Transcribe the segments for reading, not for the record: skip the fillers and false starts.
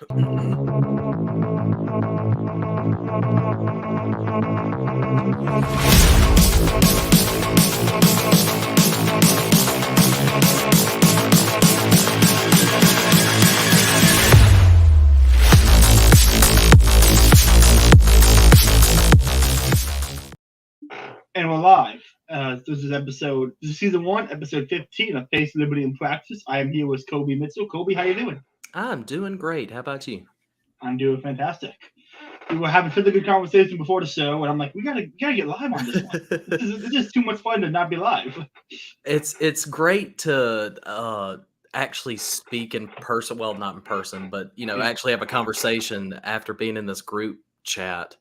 And we're live. This is season 1, episode 15 of Faith, Liberty, and Practice. I am here with Kobe Mitchell. Kobe, how you doing? I'm doing great. How about you? I'm doing fantastic. We were having such a good conversation before the show, and I'm like, we gotta get live on this one. This is too much fun to not be live. It's great to actually speak in person. Well, not in person, but actually have a conversation after being in this group chat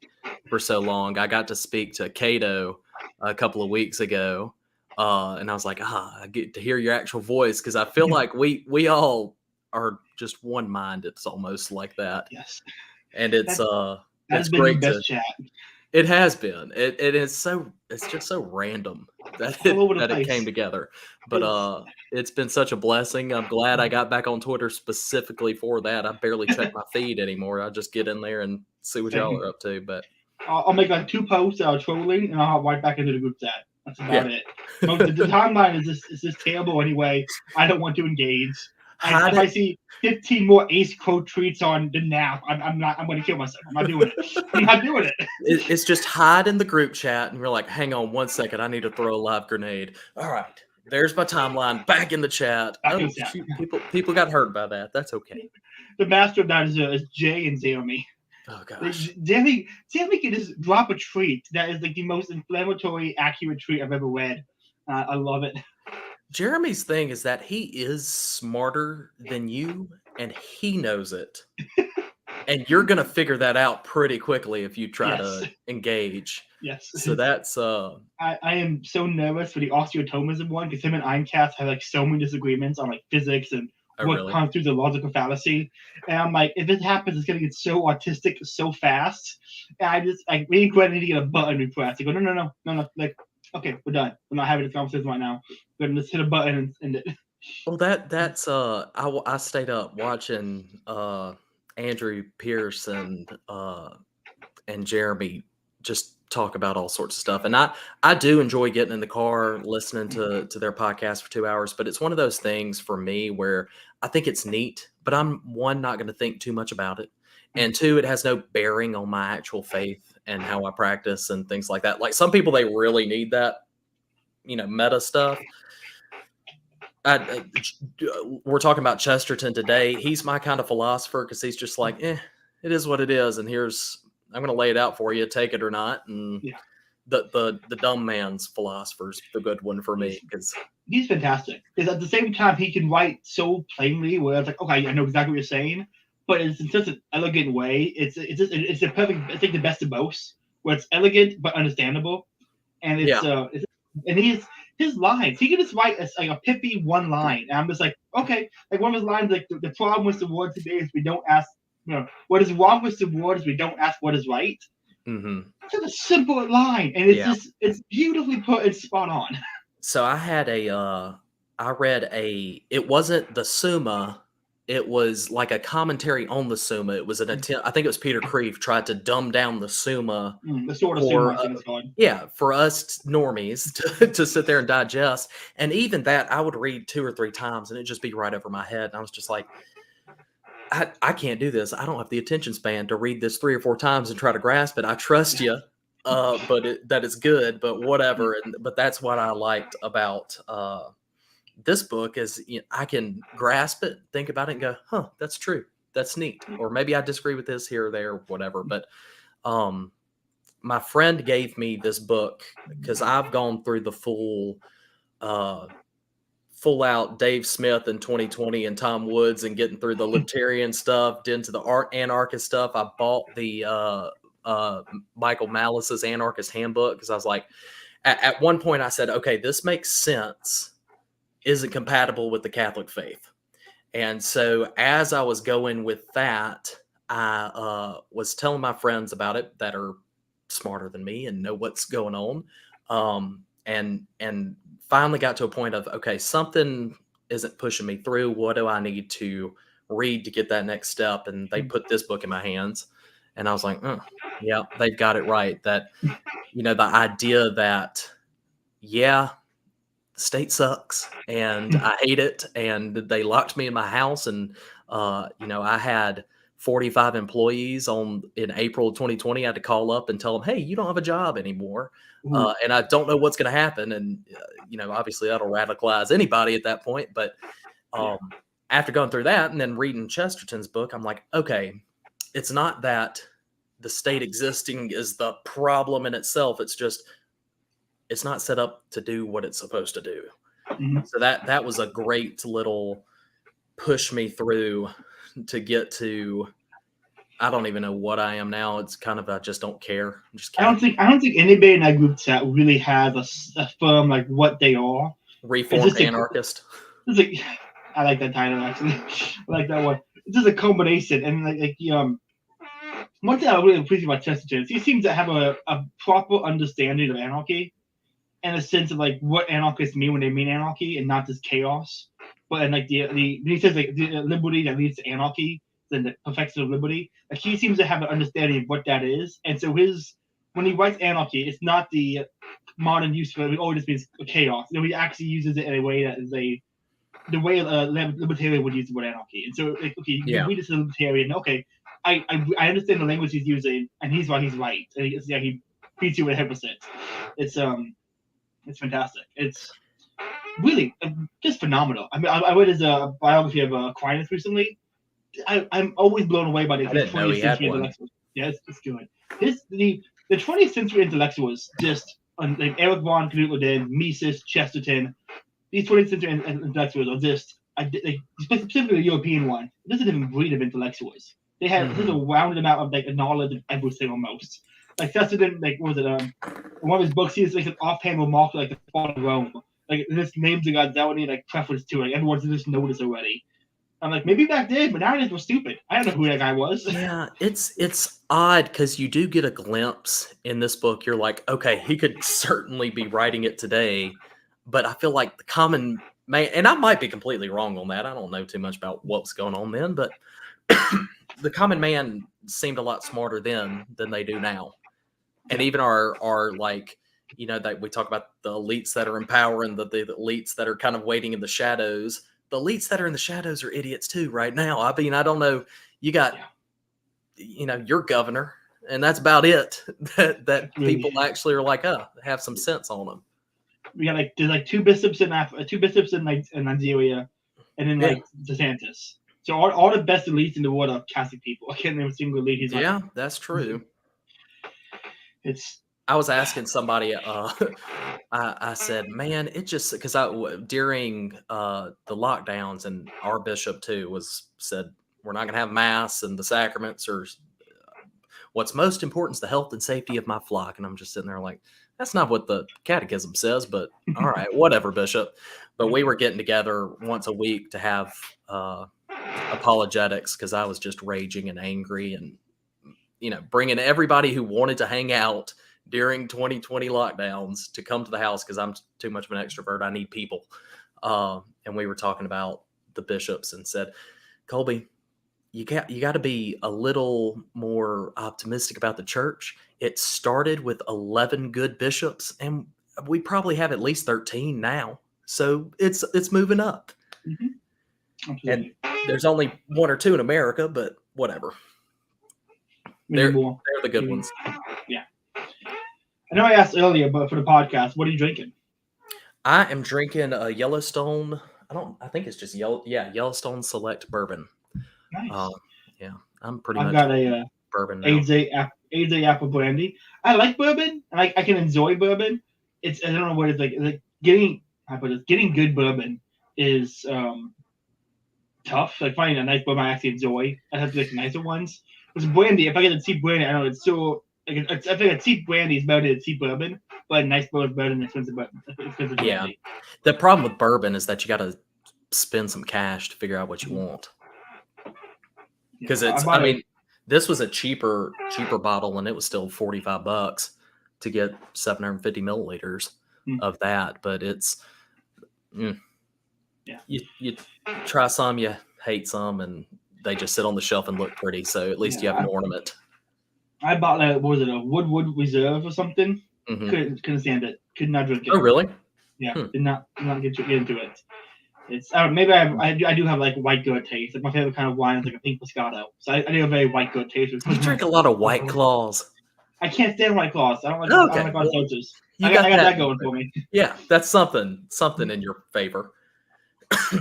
for so long. I got to speak to Cato a couple of weeks ago, and I was like, I get to hear your actual voice because I feel like we all are just one mind. It's almost like that. Yes, and it's that's been great your best chat. It has been. It's just so random that it came together. But it's been such a blessing. I'm glad I got back on Twitter specifically for that. I barely check my feed anymore. I just get in there and see what y'all are up to. But I'll make like 2 posts trolling, and I'll hop right back into the group chat. That's about it. The timeline is just terrible anyway. I don't want to engage. If I see 15 more Ace Crow tweets on the now, I'm going to kill myself. I'm not doing it. I'm not doing it. It's just hide in the group chat, and we're like, hang on 1 second. I need to throw a live grenade. All right. There's my timeline back in the chat. Shoot, people got hurt by that. That's okay. The master of that is Jay and Jeremy. Oh, gosh. Jeremy can just drop a tweet that is like the most inflammatory, accurate tweet I've ever read. I love it. Jeremy's thing is that he is smarter than you, and he knows it. And you're going to figure that out pretty quickly if you try to engage. Yes. So that's... I am so nervous for the osteotomism one because him and Eincast have like so many disagreements on like physics and what constitutes a logical fallacy. And I'm like, if it happens, it's going to get so autistic so fast. And I just, like, me and Gwen need to get a button repressed. I go, no. Like, okay, we're done. We're not having this conversation right now. We're going to just hit a button and end it. Well, that's I stayed up watching Andrew Pearson and Jeremy just talk about all sorts of stuff. And I do enjoy getting in the car, listening to their podcast for 2 hours, but it's one of those things for me where I think it's neat, but I'm not going to think too much about it. And 2, it has no bearing on my actual faith and how I practice and things like that. Like some people, they really need that, meta stuff. We're talking about Chesterton today. He's my kind of philosopher because he's just like, it is what it is. And I'm going to lay it out for you, take it or not. And the dumb man's philosopher's the good one for me because he's fantastic. Because at the same time, he can write so plainly where it's like, okay, I know exactly what you're saying, but it's in such an elegant way. It's a perfect. I think the best of both, where it's elegant but understandable, and his lines. He can just write like a pithy one line, and I'm just like, okay, like one of his lines, like the problem with the world today is we don't ask. What is wrong with the world is we don't ask what is right. Mm-hmm. It's just a simple line, and it's beautifully put and spot on. So I had I read it wasn't the Summa, it was like a commentary on the Summa. It was an attempt, I think it was Peter Kreeft tried to dumb down the Summa. The sort of Summa, I think it's called. Yeah, for us normies to sit there and digest. And even that, I would read 2 or 3 times, and it'd just be right over my head. And I was just like, I can't do this. I don't have the attention span to read this 3 or 4 times and try to grasp it. I trust you, but that is good, but whatever. But that's what I liked about this book is I can grasp it, think about it, and go, that's true. That's neat. Or maybe I disagree with this here or there, whatever. But my friend gave me this book because I've gone through the full out Dave Smith in 2020 and Tom Woods and getting through the libertarian stuff, into the anarchist stuff. I bought the Michael Malice's Anarchist Handbook because I was like, at one point I said, okay, this makes sense. Is it compatible with the Catholic faith? And so as I was going with that, I was telling my friends about it that are smarter than me and know what's going on. And finally got to a point of, okay, something isn't pushing me through. What do I need to read to get that next step. And they put this book in my hands, and I was like, yeah, they've got it right. That, the idea that, yeah, the state sucks and I hate it. And they locked me in my house. And, I had 45 employees in April of 2020. I had to call up and tell them, hey, you don't have a job anymore. And I don't know what's going to happen. And, obviously that'll radicalize anybody at that point. But after going through that and then reading Chesterton's book, I'm like, okay, it's not that the state existing is the problem in itself. It's just, it's not set up to do what it's supposed to do. So that was a great little push me through to get to, I don't even know what I am now. It's kind of, I just don't care. I don't think anybody in that group chat really has a firm like what they are. Reformed anarchist. I like that title actually. I like that one. It's just a combination, and one thing I really appreciate about Chesterton is he seems to have a proper understanding of anarchy, and a sense of like what anarchists mean when they mean anarchy, and not just chaos. But and like when he says like the liberty that leads to anarchy, then the perfection of liberty. Like he seems to have an understanding of what that is, and so when he writes anarchy, it's not the modern use for it. Oh, it just means chaos. He actually uses it in a way that is the way a libertarian would use the word anarchy. And so, like, okay, you read this as a libertarian. Okay, I understand the language he's using, and he's right. And he beats you with 100%. It's fantastic. It's really just phenomenal. I mean, I read his biography of Aquinas recently. I'm always blown away by the 20th century intellectuals. Yeah, it's good. The 20th century intellectuals, just like Eric von Knut, Mises, Chesterton, these 20th century intellectuals are just, specifically the European one, this is a different breed of intellectuals. They have just a rounded amount of like knowledge of everything almost. Like Chesterton, like what was it? One of his books, he has like an offhand remark like the fall of Rome. Like this names the gods out, like preference to it. Like, everyone's just noticed already. I'm like, maybe back then, but nowadays was stupid. I don't know who that guy was. Yeah, it's odd because you do get a glimpse in this book. You're like, okay, he could certainly be writing it today, but I feel like the common man, and I might be completely wrong on that. I don't know too much about what's going on then, but the common man seemed a lot smarter then than they do now. And even our like, that we talk about the elites that are in power and the elites that are kind of waiting in the shadows. The elites that are in the shadows are idiots too right now. I mean, I don't know. You got, your governor, and that's about it. That people actually are like, have some sense on them. We got there's like two bishops in Nigeria, and then like DeSantis. So all the best elites in the world are Catholic people. I can't name a single elite. He's that's true. I was asking somebody, I said, man, it just, because during the lockdowns, and our bishop too said, we're not going to have mass and the sacraments, or what's most important is the health and safety of my flock. And I'm just sitting there like, that's not what the catechism says, but all right, whatever, bishop. But we were getting together once a week to have apologetics, because I was just raging and angry, and, bringing everybody who wanted to hang out during 2020 lockdowns to come to the house, because I'm too much of an extrovert. I need people. And we were talking about the bishops and said, Colby, you got to be a little more optimistic about the church. It started with 11 good bishops, and we probably have at least 13 now. So it's moving up. And there's only one or two in America, but whatever. They're the good ones. Yeah. I know I asked earlier, but for the podcast, what are you drinking? I am drinking a Yellowstone. I think it's just Yellowstone Select Bourbon. Nice. I'm pretty much. I've got a bourbon now. AJ apple brandy. I like bourbon, and I can enjoy bourbon. I don't know what it's like. Like getting good bourbon is tough. Like finding a nice bourbon I actually enjoy. I have to like nicer ones. Because brandy, if I get a cheap brandy, I know it's so. I think a cheap brandy is better than a cheap bourbon, but a nice bourbon is better than expensive brandy. Yeah. The problem with bourbon is that you got to spend some cash to figure out what you want. Because this was a cheaper bottle, and it was still $45 to get 750 milliliters of that. But it's, you try some, you hates them, and they just sit on the shelf and look pretty. So at least you have an ornament. I bought what was it, a Woodwood Reserve or something? Mm-hmm. Couldn't stand it. Could not drink it. Oh, really? Yeah, did not get into it. It's maybe I do have like white goat taste. Like my favorite kind of wine is like a pink Moscato. So I do have a very white goat taste. You drink a lot of White Claws. I can't stand White Claws. I don't like. Okay. I don't like seltzers. I got that going for me. Yeah, that's something in your favor. I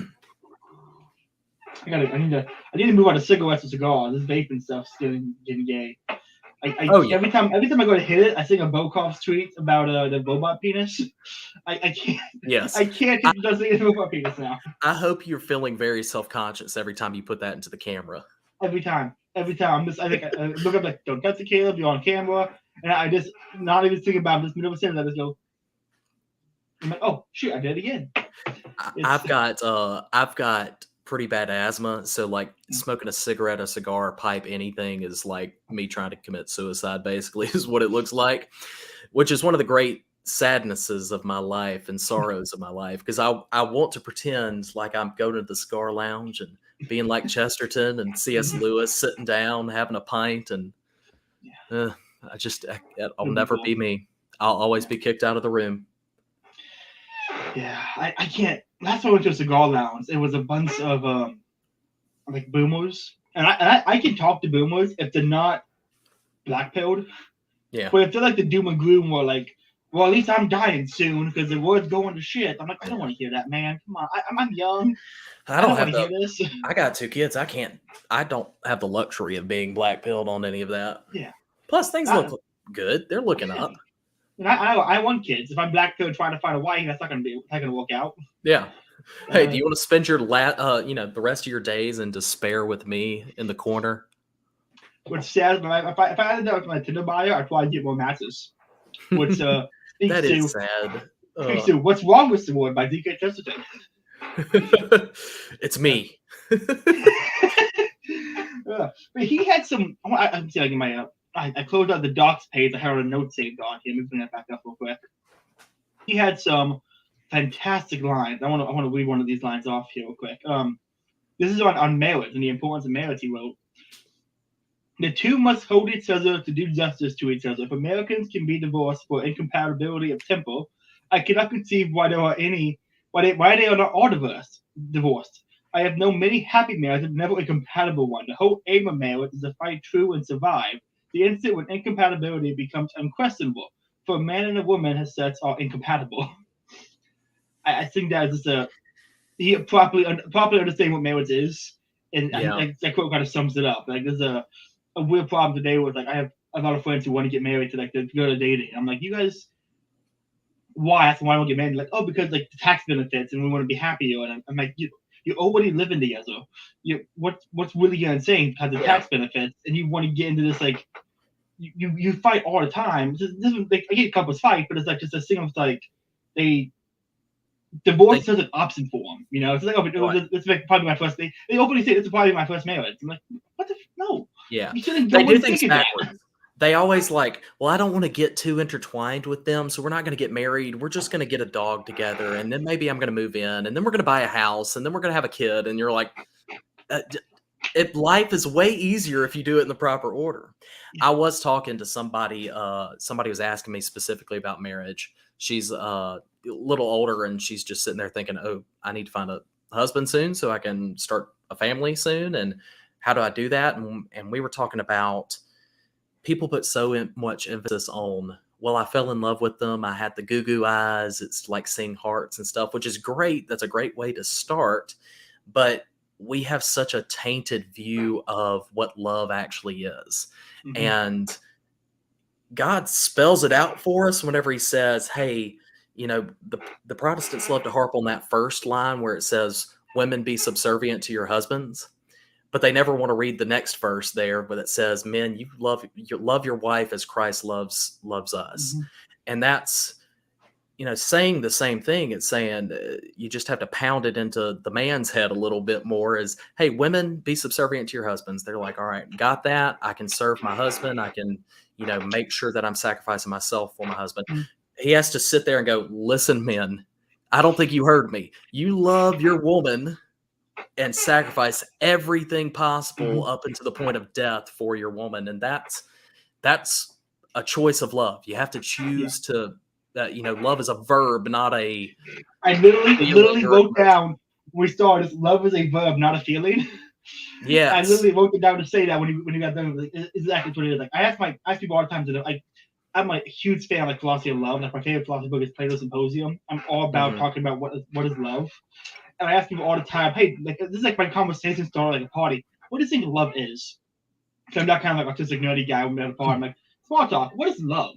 need to move on to cigarettes and cigars. This vaping stuff's getting gay. Every time I go to hit it, I sing a Bokov's tweet about the robot penis. I can't. Yes. I can't just sing a robot penis now. I hope you're feeling very self-conscious every time you put that into the camera. Every time. I look up like, don't touch the Caleb, you're on camera, and I just not even thinking about this middle of a sentence. I just go. I'm like, oh shit, I did it again. I've got pretty bad asthma, so like smoking a cigarette, a cigar, a pipe, anything is like me trying to commit suicide, basically, is what it looks like, which is one of the great sadnesses of my life and sorrows of my life, because I want to pretend like I'm going to the cigar lounge and being like Chesterton and C.S. Lewis, sitting down, having a pint, and I'll never be me. I'll always be kicked out of the room. Yeah, I can't. Last time I went to a cigar lounge, it was a bunch of like boomers, and I can talk to boomers if they're not black-pilled. Yeah. But if they're like the doom and gloom, or like, well, at least I'm dying soon because the world's going to shit. I'm like, I don't want to hear that, man. Come on, I'm young. I don't want to hear this. I got 2 kids. I don't have the luxury of being black-pilled on any of that. Yeah. Plus, things look good. They're looking up. And I want kids. If I'm black-pilled trying to find a wife, that's not gonna work out. Yeah. Hey, do you want to spend your the rest of your days in despair with me in the corner? Which says, if I ended up with my Tinder bio, I'd probably get more matches. Which that is sad. Thanks to What's Wrong with the World by G.K Chesterton. It's me. But he had some. I'm seeing in my. I closed out the docs page. I had a note saved on here. Let me bring that back up real quick. He had some fantastic lines. I want to read one of these lines off here real quick. This is on marriage and the importance of marriage. He wrote, "The two must hold each other to do justice to each other. If Americans can be divorced for incompatibility of temper, I cannot conceive why they are not all divorced. I have known many happy marriages, never a incompatible one. The whole aim of marriage is to fight true and survive. The instant when incompatibility becomes unquestionable, for a man and a woman, his sets are incompatible." I think that is just he properly understanding what marriage is, and that quote kind of sums it up. Like there's a weird problem today with like I have a lot of friends who want to get married to go to dating. I'm like, you guys, why? That's why I won't get married. Like, oh, because like the tax benefits and we want to be happier. And I'm like, you're already living together. What's really insane because the tax benefits, and you want to get into this like you fight all the time. This is like, I get couples fight, but it's like just a thing of like divorce is an option for them. You know, it's like this is probably my first thing. They openly say this is probably my first marriage. I'm like, what the no? Yeah, you shouldn't go and think of that. They always like, well, I don't want to get too intertwined with them, so we're not going to get married. We're just going to get a dog together, and then maybe I'm going to move in, and then we're going to buy a house, and then we're going to have a kid. And you're like, life is way easier if you do it in the proper order. I was talking to somebody. Somebody was asking me specifically about marriage. She's a little older, and she's just sitting there thinking, oh, I need to find a husband soon so I can start a family soon. And how do I do that? And we were talking about people put so much emphasis on, well, I fell in love with them. I had the goo eyes. It's like seeing hearts and stuff, which is great. That's a great way to start. But we have such a tainted view of what love actually is. Mm-hmm. And God spells it out for us whenever he says, hey, you know, the Protestants love to harp on that first line where it says, women be subservient to your husbands. But they never want to read the next verse there, but it says, men, you love your wife as Christ loves us. Mm-hmm. And that's, you know, saying the same thing. It's saying you just have to pound it into the man's head a little bit more is, hey, women, be subservient to your husbands. They're like, all right, got that. I can serve my husband. I can, you know, make sure that I'm sacrificing myself for my husband. Mm-hmm. He has to sit there and go, listen, men, I don't think you heard me. You love your woman and sacrifice everything possible Mhm. up until the point of death for your woman. And that's a choice of love. You have to Yeah. choose to that, love is a verb, not a I literally feeling or wrote emotion. down when we started, love is a verb, not a feeling. I Yes. literally wrote it down to say that when you got done. Like, it's exactly what it is. Like I ask people all the time to do. Like I'm a huge fan of like philosophy of love. Like my favorite philosophy book is Plato's Symposium. I'm all about Hmm. talking about what is love. And I ask people all the time, hey, like this is like my conversation starter, like a party. What do you think love is? So I'm not kind of like autistic nerdy guy when I'm at a party. I'm like, small talk. What is love?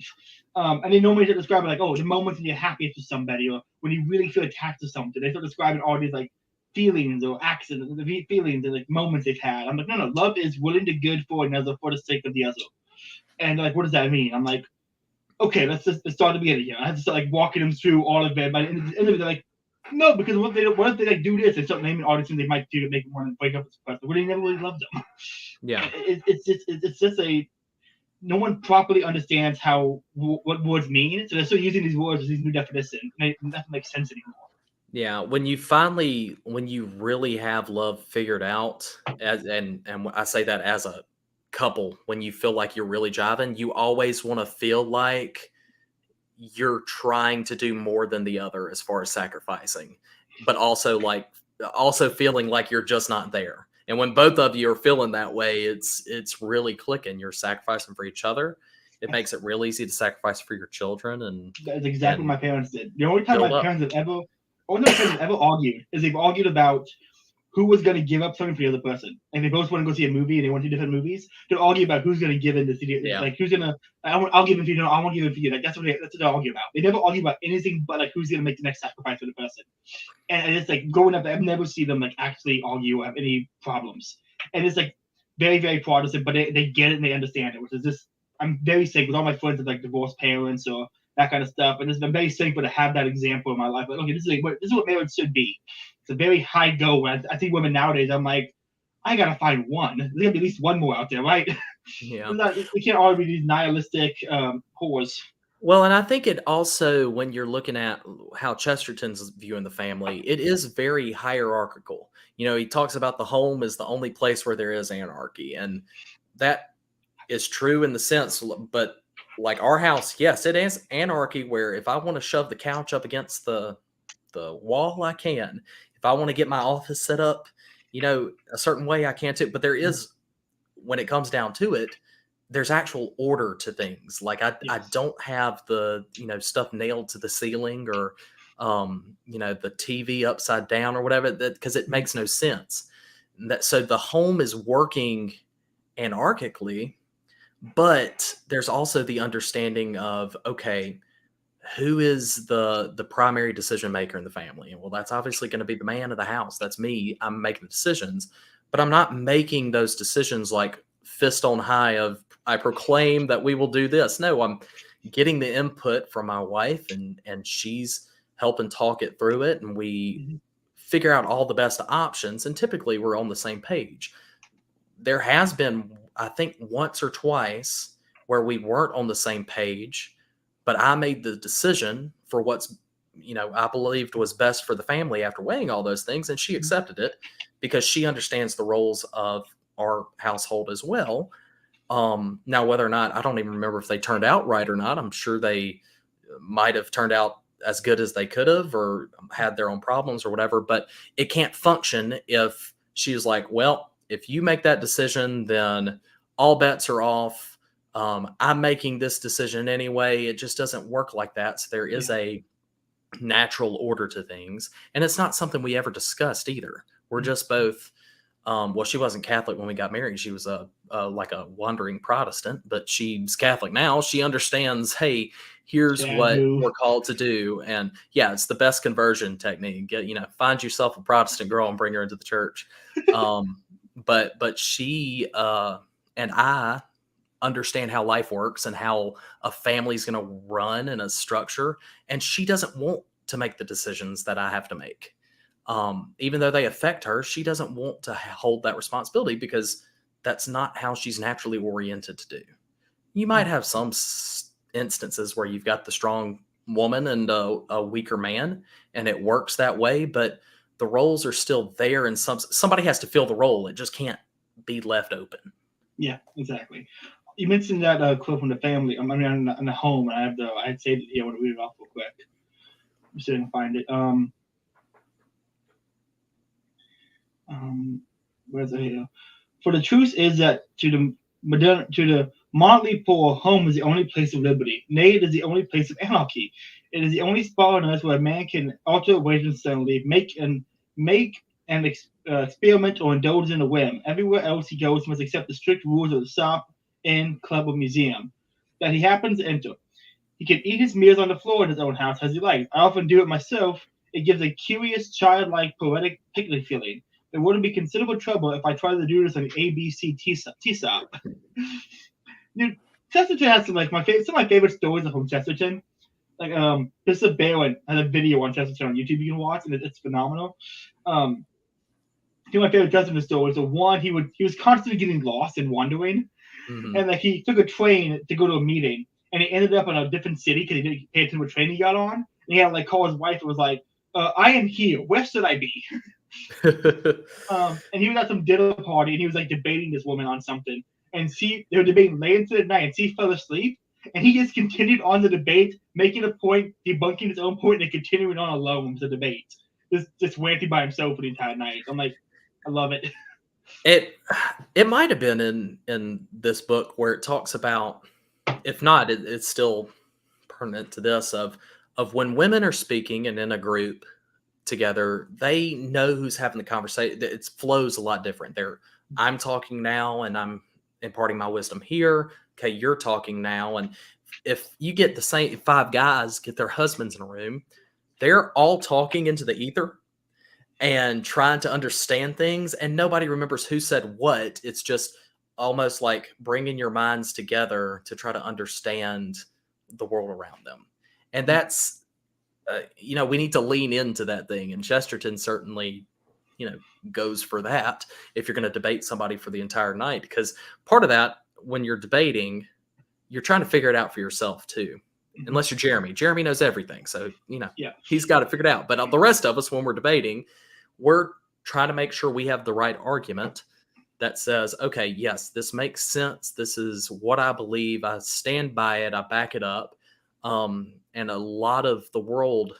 And they normally describe it like, oh, the moments when you're happiest with somebody, or when you really feel attached to something. They start describing all these like feelings or accidents, the feelings and like moments they've had. I'm like, no, no, love is willing to good for another for the sake of the other. And like, what does that mean? I'm like, okay, let's start at the beginning here. I have to start like walking them through all of it. But at the end of it, they're like, no, because what if they like do this and start naming all the things they might do to make them want to break up with the person? Well, they never really loved them. Yeah. It's just a no one properly understands what words mean, so they're still using these words as these new definitions. And nothing makes sense anymore. Yeah, when you really have love figured out, and I say that as a couple, when you feel like you're really jiving, you always want to feel like you're trying to do more than the other as far as sacrificing, but also feeling like you're just not there. And when both of you are feeling that way, it's really clicking. You're sacrificing for each other. It That's makes it real easy to sacrifice for your children that's exactly what and my parents did. The only time my build up. parents have ever, only time my parents have ever argued is they've argued about who was going to give up something for the other person. And they both want to go see a movie and they want two different movies. They'll argue about who's going to give in the city. Yeah. Like who's going to, I'll give in for you. No, I won't give in for you. Like that's what they argue about. They never argue about anything but like who's going to make the next sacrifice for the person. And it's like growing up, I've never seen them like actually argue or have any problems. And it's like very, very partisan, but they get it and they understand it, which is just, I'm very thankful with all my friends with like divorced parents or that kind of stuff. And I'm very thankful to have that example in my life. Like, okay, this is what marriage should be. It's a very high goal. I see women nowadays, I'm like, I gotta find one. There's gotta be at least one more out there, right? Yeah. We can't all be these nihilistic whores. Well, and I think it also, when you're looking at how Chesterton's viewing the family, it is very hierarchical. He talks about the home is the only place where there is anarchy. And that is true in the sense, but like our house, yes, it is anarchy where if I want to shove the couch up against the wall, I can. If I want to get my office set up, a certain way, I can too. But there is, when it comes down to it, there's actual order to things. Like I Yes. don't have the, stuff nailed to the ceiling or, the TV upside down or whatever, that because it makes no sense. So the home is working anarchically, but there's also the understanding of, okay, who is the primary decision maker in the family? And well, that's obviously going to be the man of the house. That's me. I'm making the decisions, but I'm not making those decisions like fist on high of I proclaim that we will do this. No, I'm getting the input from my wife, and she's helping talk it through it, and we Mhm. figure out all the best options, and typically we're on the same page. There has been, I think, once or twice where we weren't on the same page, but I made the decision for what's, I believed was best for the family after weighing all those things, and she accepted it because she understands the roles of our household as well. Now, whether or not, I don't even remember if they turned out right or not. I'm sure they might have turned out as good as they could have or had their own problems or whatever, but it can't function if she's like, well, if you make that decision, then all bets are off. I'm making this decision anyway. It just doesn't work like that. So there is Yeah. a natural order to things. And it's not something we ever discussed either. We're just both, well, she wasn't Catholic when we got married. She was like a wandering Protestant, but she's Catholic now. She understands, hey, here's Dad what move. we're called to do. And yeah, it's the best conversion technique. Find yourself a Protestant girl and bring her into the church. Um, but she and I understand how life works and how a family's going to run in a structure. And she doesn't want to make the decisions that I have to make. Even though they affect her, she doesn't want to hold that responsibility because that's not how she's naturally oriented to do. You might have some instances where you've got the strong woman and a weaker man, and it works that way. But the roles are still there, and somebody has to fill the role. It just can't be left open. Yeah, exactly. You mentioned that quote from the family. I mean, in the home, and I'd say, I want to read it off real quick. I'm sure I can find it. Where's it here? For the truth is that to the moderately poor, home is the only place of liberty. Nay, it is the only place of anarchy. It is the only spot on earth where a man can alter ways suddenly, make an experiment or indulge in a whim. Everywhere else he goes must accept the strict rules of the shop, inn, club, or museum that he happens to enter. He can eat his meals on the floor in his own house as he likes. I often do it myself. It gives a curious, childlike, poetic picnic feeling. There wouldn't be considerable trouble if I tried to do this on the ABC T-Stop. Dude, Chesterton has some of my favorite stories are from Chesterton. Like Mr. Barron has a video on Chesterton on YouTube you can watch, and it's phenomenal. Two of my favorite Chesterton stories are one, he was constantly getting lost and wandering, and like he took a train to go to a meeting, and he ended up in a different city because he didn't pay attention to what train he got on. And he had to like call his wife and was like, "I am here. Where should I be?" And he was at some dinner party, and he was like debating this woman on something, and they were debating late into the night, and she fell asleep, and he just continued on the debate, making a point, debunking his own point, and continuing on alone with the debate, just ranting by himself for the entire night. I'm like, I love it. It might have been in this book where it talks about, if not, it's still pertinent to this of when women are speaking and in a group together, they know who's having the conversation. It flows a lot different. I'm talking now and I'm imparting my wisdom here. Okay, you're talking now. And if you get the same 5 guys get their husbands in a room, they're all talking into the ether and trying to understand things, and nobody remembers who said what. It's just almost like bringing your minds together to try to understand the world around them. And that's, we need to lean into that thing. And Chesterton certainly, goes for that if you're going to debate somebody for the entire night, because part of that, when you're debating, you're trying to figure it out for yourself too. Unless you're Jeremy. Jeremy knows everything. So, he's got it figured out. But the rest of us, when we're debating, we're trying to make sure we have the right argument that says, okay, yes, this makes sense. This is what I believe. I stand by it. I back it up. And a lot of the world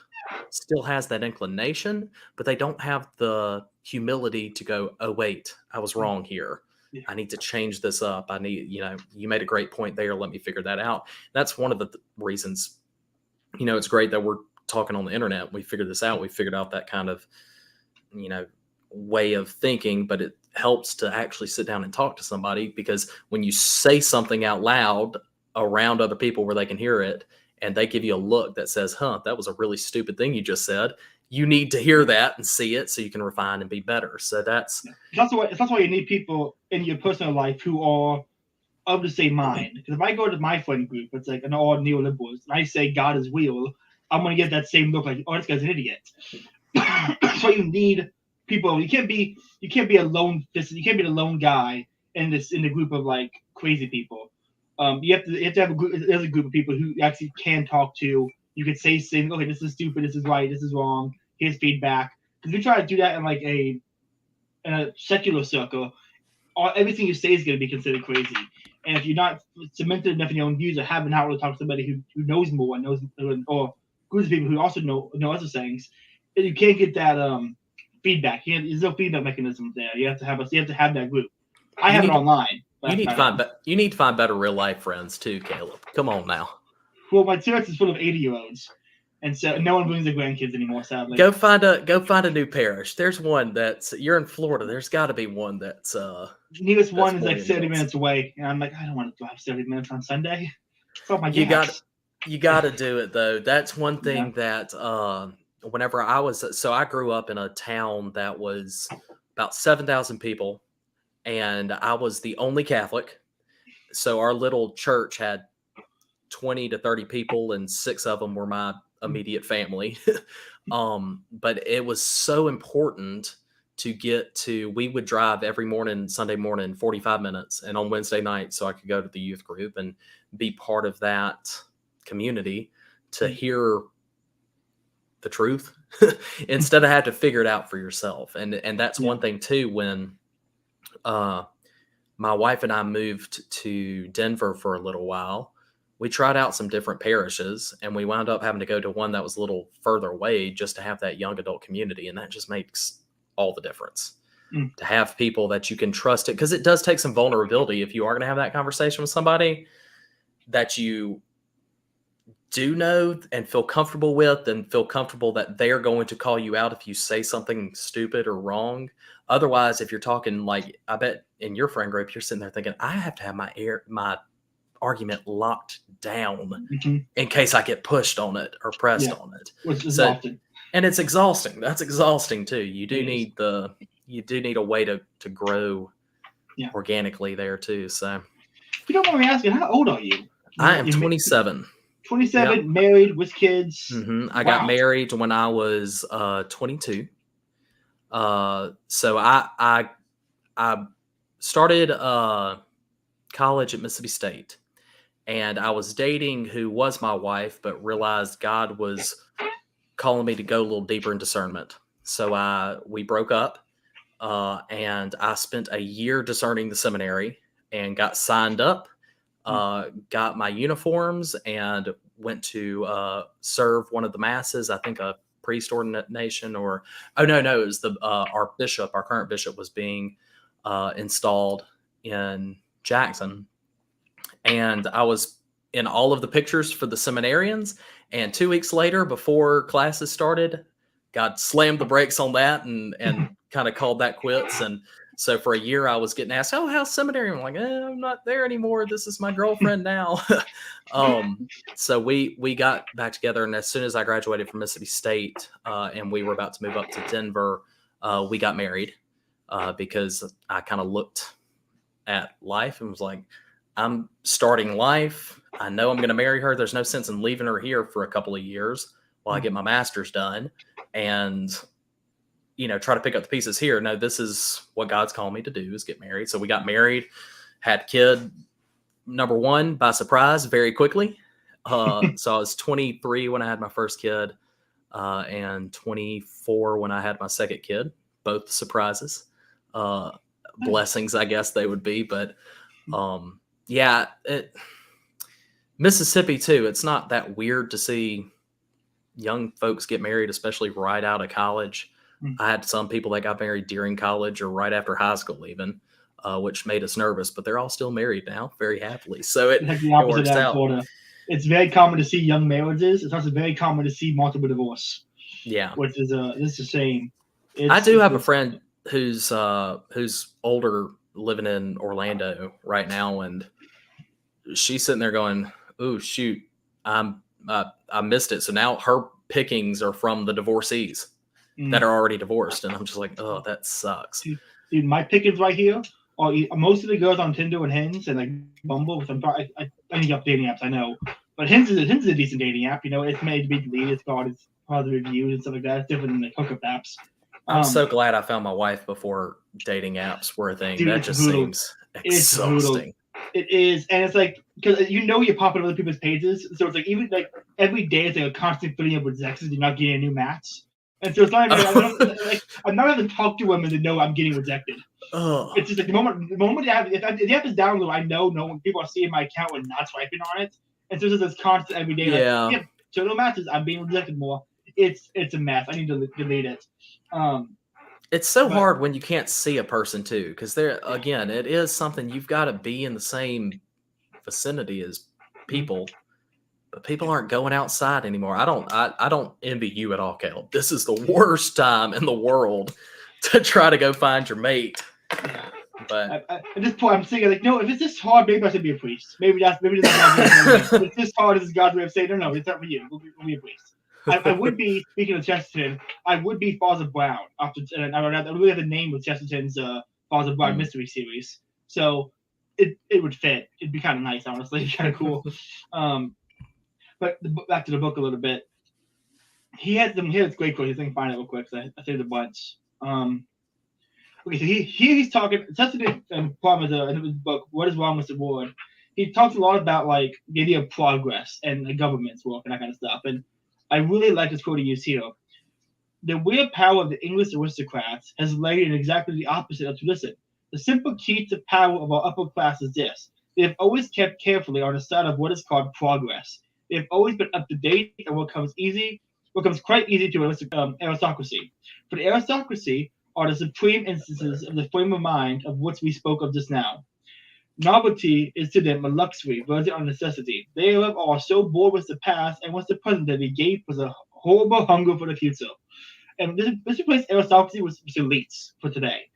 still has that inclination, but they don't have the humility to go, oh, wait, I was wrong here. Yeah. I need to change this up. I need, you made a great point there. Let me figure that out. That's one of the reasons, it's great that we're talking on the internet. We figured this out. We figured out that kind of, way of thinking, but it helps to actually sit down and talk to somebody, because when you say something out loud around other people where they can hear it, and they give you a look that says, that was a really stupid thing you just said, you need to hear that and see it so you can refine and be better. So that's why you need people in your personal life who are of the same mind. Because if I go to my friend group, it's like an all neoliberals, and I say God is real, I'm going to get that same look like, oh, this guy's an idiot. So you need people. You can't be a lone. You can't be the lone guy in the group of like crazy people. You have to have a group. There's a group of people who actually can talk to. You could say things. Okay, this is stupid. This is right. This is wrong. Here's feedback. Because if you try to do that in like in a secular circle, everything you say is going to be considered crazy. And if you're not cemented enough in your own views, or have an outlet to talk to somebody who knows more and knows, or groups of people who also know other things, you can't get that feedback. There's no feedback mechanism there. You have to have that group. I have it online. You need to find better real life friends too, Caleb. Come on now. Well, my church is full of 80-year-olds, and so no one brings their grandkids anymore. Sadly, go find a new parish. There's one you're in Florida. There's got to be one that's nearest one is like 70 minutes away, and I'm like, I don't want to drive 70 minutes on Sunday. Oh my gosh. You got to do it though. That's one thing that whenever I grew up in a town that was about 7,000 people, and I was the only Catholic. So our little church had 20 to 30 people, and 6 of them were my immediate family. But it was so important we would drive every morning, Sunday morning, 45 minutes, and on Wednesday night, so I could go to the youth group and be part of that community to hear the truth instead of have to figure it out for yourself. And that's one thing too, when my wife and I moved to Denver for a little while, we tried out some different parishes, and we wound up having to go to one that was a little further away just to have that young adult community. And that just makes all the difference to have people that you can trust it. Cause it does take some vulnerability if you are going to have that conversation with somebody that you do know and feel comfortable with, and feel comfortable that they're going to call you out if you say something stupid or wrong. Otherwise, if you're talking, like, I bet in your friend group, you're sitting there thinking, I have to have my argument locked down in case I get pushed on it or pressed on it. Which is often. And it's exhausting. That's exhausting too. You do need a way to grow organically there too. So if you don't mind me asking, how old are you? I am 27. 27, married with kids. I got married when I was 22. So I started college at Mississippi State, and I was dating who was my wife, but realized God was calling me to go a little deeper in discernment. So we broke up, and I spent a year discerning the seminary and got signed up. Got my uniforms and went to serve one of the masses. I think a priest ordination, or it was our bishop. Our current bishop was being installed in Jackson, and I was in all of the pictures for the seminarians. And 2 weeks later, before classes started, God slammed the brakes on that and kind of called that quits. And so for a year, I was getting asked, "Oh, how's seminary?" I'm like, "I'm not there anymore. This is my girlfriend now." So we got back together, and as soon as I graduated from Mississippi State, and we were about to move up to Denver, we got married because I kind of looked at life and was like, "I'm starting life. I know I'm going to marry her. There's no sense in leaving her here for a couple of years while I get my master's done and try to pick up the pieces here. No, this is what God's called me to do, is get married." So we got married, had kid number one by surprise very quickly. So I was 23 when I had my first kid, and 24 when I had my second kid, both surprises, blessings, I guess they would be. But Mississippi too, it's not that weird to see young folks get married, especially right out of college. I had some people that got married during college or right after high school even, which made us nervous, but they're all still married now very happily. So it works out. It's very common to see young marriages. It's also very common to see multiple divorce. Yeah. Which is it's the same. I do have a friend who's older, living in Orlando right now, and she's sitting there going, "Oh shoot, I missed it." So now her pickings are from the divorcees that are already divorced, and I'm just like, "Oh, that sucks." Dude, my pickings right here are most of the girls on Tinder and Hinge and like Bumble. Which I need up dating apps, I know, but Hinge is a decent dating app. It's made to be deleted. It's got its positive reviews and stuff like that. It's different than the hookup apps. I'm so glad I found my wife before dating apps were a thing. Dude, that just seems exhausting. It is, and it's like, because you're popping other people's pages, so it's like even like every day it's like a constant filling up with X's. You're not getting a new match, and so it's not even, I'm not even talk to women to know I'm getting rejected. It's just like the moment if the app is downloaded, I know when people are seeing my account and not swiping on it, and so it's this constant every day. Like, total matches, I'm being rejected more. It's a mess. I need to delete it. It's so hard when you can't see a person too, because it is something you've got to be in the same vicinity as people, but people aren't going outside anymore. I don't envy you at all, Caleb. This is the worst time in the world to try to go find your mate. But at this point, I'm thinking like, no, if it's this hard, maybe I should be a priest. Maybe that's if it's this hard, this is God's way of saying, no, it's not for you. We'll be a priest. I would be, speaking of Chesterton, I would be Father Brown after, and I really have the name of Chesterton's Father Brown mystery series. So it would fit. It'd be kind of nice, honestly, kind of cool. But back to the book a little bit. He has great quotes. I think find it real quick. I saved a bunch. Okay, so he's talking. Chesterton and part of his book, "What is Wrong with the World?" He talks a lot about like the idea of progress and the government's work and that kind of stuff. And I really like this quote he used here. The weird power of the English aristocrats has laid in exactly the opposite of tradition. The simple key to power of our upper class is this. They have always kept carefully on the side of what is called progress. They have always been up to date on what comes quite easy to aristocracy. For the aristocracy are the supreme instances of the frame of mind of which we spoke of just now. Novelty is to them a luxury verging on necessity. They are so bored with the past and with the present that they gape with a horrible hunger for the future. And this replaced aristocracy with elites for today.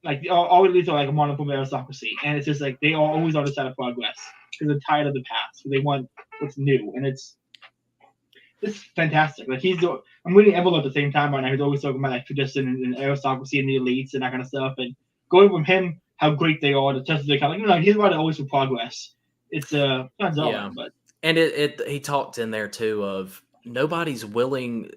Like all elites are like a modern form of aristocracy, and it's just like they are always on the side of progress because they're tired of the past. So they want what's new, and it's fantastic. Like I'm reading Evelyn at the same time right now. He's always talking about like tradition and aristocracy and the elites and that kind of stuff, and going from him how great they are, the test of the kind. Like, he's about it always for progress. It's not dull, but and he talked in there too of nobody's willing.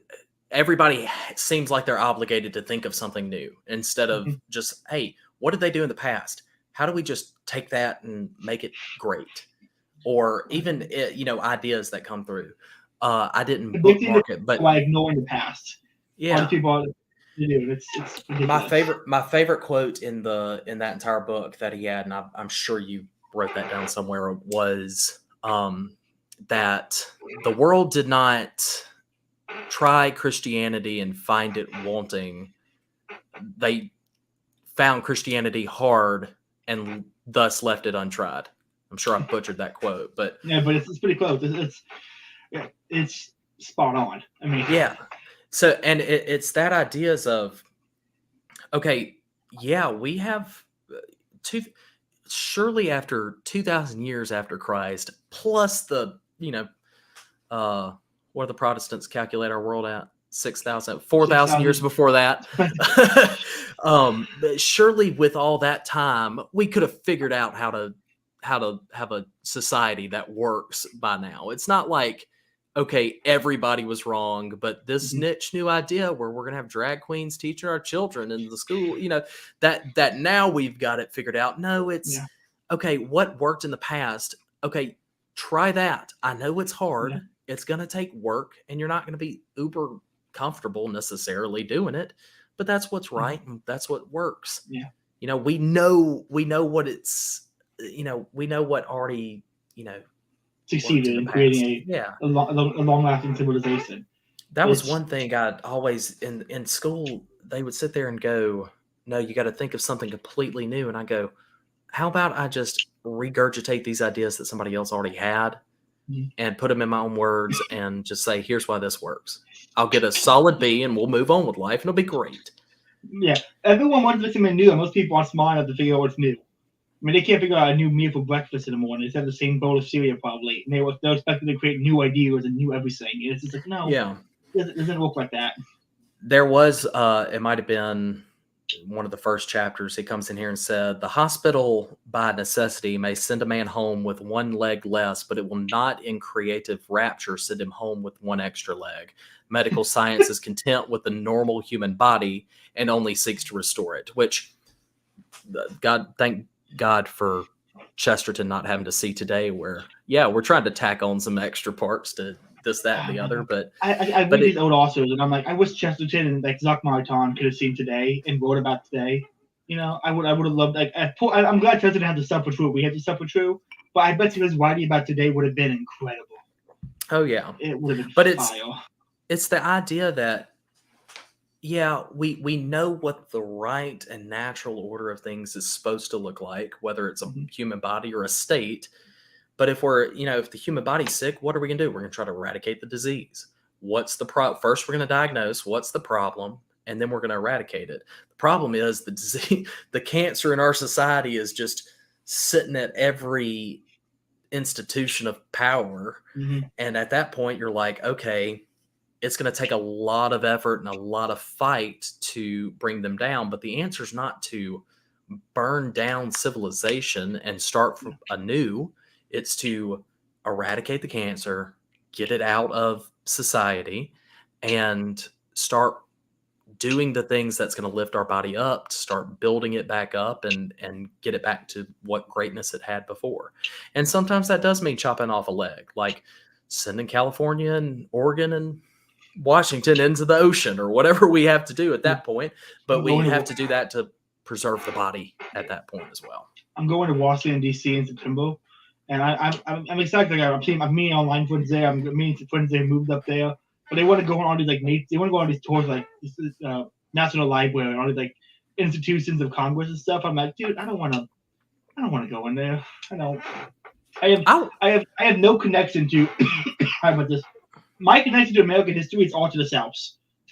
Everybody seems like they're obligated to think of something new instead of just, hey, what did they do in the past? How do we just take that and make it great? Or even, ideas that come through. I didn't bookmark it, but by ignoring the past. Yeah. People do. It's my favorite quote in that entire book that he had, and I'm sure you wrote that down somewhere, was that the world did not try Christianity and find it wanting. They found Christianity hard and thus left it untried. I'm sure I butchered that quote, but it's pretty close. It's spot on. I mean, yeah. So, and it's that ideas of, okay, yeah, we have surely after 2,000 years after Christ, plus the, what do the Protestants calculate our world at? 4,000 years before that. But surely with all that time, we could have figured out how to have a society that works by now. It's not like, okay, everybody was wrong, but this niche new idea where we're going to have drag queens teaching our children in the school, that now we've got it figured out. No, it's okay. What worked in the past? Okay, try that. I know it's hard. Yeah. It's going to take work and you're not going to be uber comfortable necessarily doing it, but that's what's right. And that's what works. Yeah. We know what it's, we know what already, succeeded in creating a long-lasting civilization. That was one thing I always in school. They would sit there and go, "No, you got to think of something completely new." And I go, "How about I just regurgitate these ideas that somebody else already had and put them in my own words and just say, here's why this works. I'll get a solid B and we'll move on with life and it'll be great." Yeah, everyone wants to do something new, and most people aren't smart enough to figure out what's new. I mean, they can't figure out a new meal for breakfast in the morning. They just have the same bowl of cereal probably. And they're expected to create new ideas and new everything. And it's just like, no, it doesn't work like that. There was, it might have been one of the first chapters. He comes in here and said, the hospital by necessity may send a man home with one leg less, but it will not in creative rapture send him home with one extra leg. Medical science is content with the normal human body and only seeks to restore it, which thank God for Chesterton not having to see today where, we're trying to tack on some extra parts to this, that, and the other. But I read these old authors and I'm like, I wish Chesterton and like Jacques Maritain could have seen today and wrote about today. I would have loved, like, I'm glad Chesterton had the stuff for true. We had the stuff for true, but I bet you his writing about today would have been incredible. Oh yeah. It would have been but it's the idea that, we know what the right and natural order of things is supposed to look like, whether it's a human body or a state. But if if the human body's sick, what are we going to do? We're going to try to eradicate the disease. What's the First, we're going to diagnose what's the problem, and then we're going to eradicate it. The problem is the disease, the cancer in our society is just sitting at every institution of power. And at that point, you're like, okay, it's going to take a lot of effort and a lot of fight to bring them down. But the answer is not to burn down civilization and start from anew. It's to eradicate the cancer, get it out of society, and start doing the things that's going to lift our body up, to start building it back up and get it back to what greatness it had before. And sometimes that does mean chopping off a leg, like sending California and Oregon and Washington into the ocean or whatever we have to do at that point. But we going to- have to do that to preserve the body at that point as well. I'm going to Washington D.C. in September, and I'm excited. Like, I'm meeting online friends there. I'm meeting friends there moved up there, but they want to go on these like they want to go on these tours like this is National Library and all these like institutions of Congress and stuff. I'm like, dude, I don't want to go in there. I don't. I have no connection to. How about this? My connection to American history is all to the South.